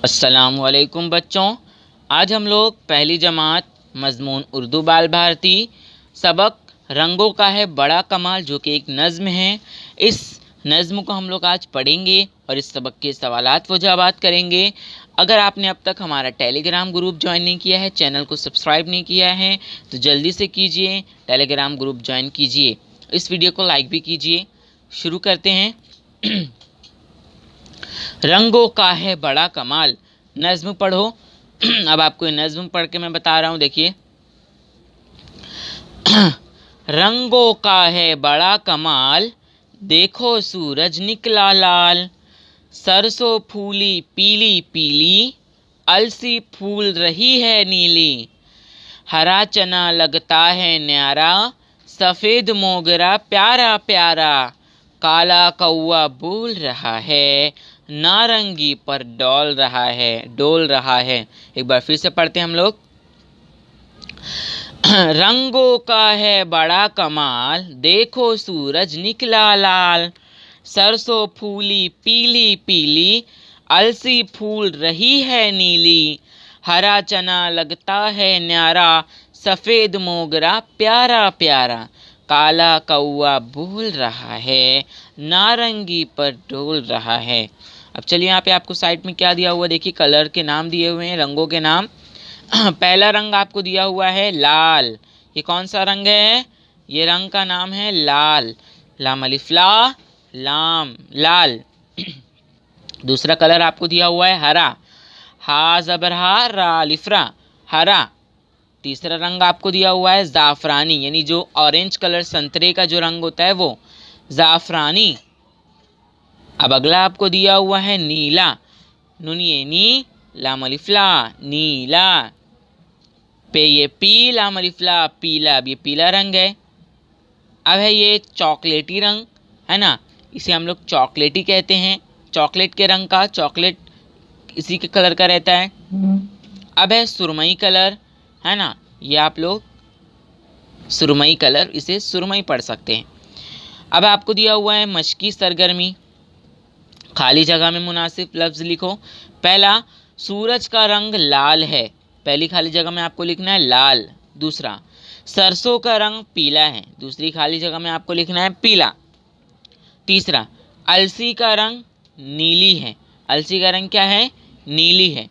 अस्सलामुअलैकुम बच्चों, आज हम लोग पहली जमात मज़मून उर्दू बाल भारती सबक रंगों का है बड़ा कमाल जो कि एक नज़्म है। इस नज़्म को हम लोग आज पढ़ेंगे और इस सबक के सवालात व जवाबात करेंगे। अगर आपने अब तक हमारा टेलीग्राम ग्रुप ज्वाइन नहीं किया है, चैनल को सब्सक्राइब नहीं किया है तो जल्दी से कीजिए, टेलीग्राम ग्रुप ज्वाइन कीजिए, इस वीडियो को लाइक भी कीजिए। शुरू करते हैं। रंगों का है बड़ा कमाल, नज़्म पढ़ो। अब आपको ये नज़्म पढ़ के मैं बता रहा हूँ, देखिए। रंगों का है बड़ा कमाल, देखो सूरज निकला लाल, सरसों फूली पीली पीली, अलसी फूल रही है नीली, हरा चना लगता है न्यारा, सफ़ेद मोगरा प्यारा प्यारा, काला कौवा बोल रहा है, नारंगी पर डोल रहा है। एक बार फिर से पढ़ते हैं हम लोग। रंगों का है बड़ा कमाल, देखो सूरज निकला लाल, सरसों फूली पीली पीली, अलसी फूल रही है नीली, हरा चना लगता है न्यारा, सफ़ेद मोगरा प्यारा प्यारा, काला कौवा बोल रहा है, नारंगी पर डोल रहा है। अब चलिए, यहाँ पे आपको साइड में क्या दिया हुआ, देखिए कलर के नाम दिए हुए हैं, रंगों के नाम। पहला रंग आपको दिया हुआ है लाल। ये कौन सा रंग है? ये रंग का नाम है लाल, लाम अलिफ ला लाम, लाल। दूसरा कलर आपको दिया हुआ है हरा, हा ज़बर हा रा अलिफ रा, हरा। तीसरा रंग आपको दिया हुआ है ज़ाफ़रानी, यानी जो ऑरेंज कलर संतरे का जो रंग होता है वो ज़ाफ़रानी। अब अगला आपको दिया हुआ है नीला, नुनिए नी लाम अलिफ ला, नीला। पे ये पी लाम अलिफ ला, पीला। अब ये पीला रंग है। अब है ये चॉकलेटी रंग, है ना, इसे हम लोग चॉकलेटी कहते हैं, चॉकलेट के रंग का, चॉकलेट इसी के कलर का रहता है। अब है सुरमई कलर, है ना, ये आप लोग सुरमई कलर, इसे सुरमई पढ़ सकते हैं। अब आपको दिया हुआ है मशकी सरगर्मी, खाली जगह में मुनासिब लफ्ज़ लिखो। पहला, सूरज का रंग लाल है, पहली खाली जगह में आपको लिखना है लाल। दूसरा, सरसों का रंग पीला है, दूसरी खाली जगह में आपको लिखना है पीला। तीसरा, अलसी का रंग नीली है, अलसी का रंग क्या है? नीली है।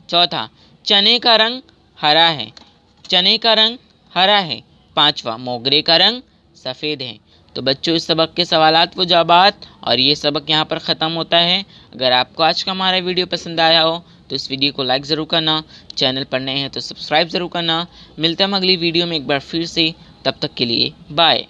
चौथा, चने का रंग हरा है, चने का रंग हरा है। पांचवा, मोगरे का रंग सफ़ेद है। तो बच्चों, इस सबक के सवालात व जवाबात और ये सबक यहाँ पर ख़त्म होता है। अगर आपको आज का हमारा वीडियो पसंद आया हो तो इस वीडियो को लाइक ज़रूर करना, चैनल पर नए हैं तो सब्सक्राइब ज़रूर करना। मिलते हैं हम अगली वीडियो में एक बार फिर से, तब तक के लिए बाय।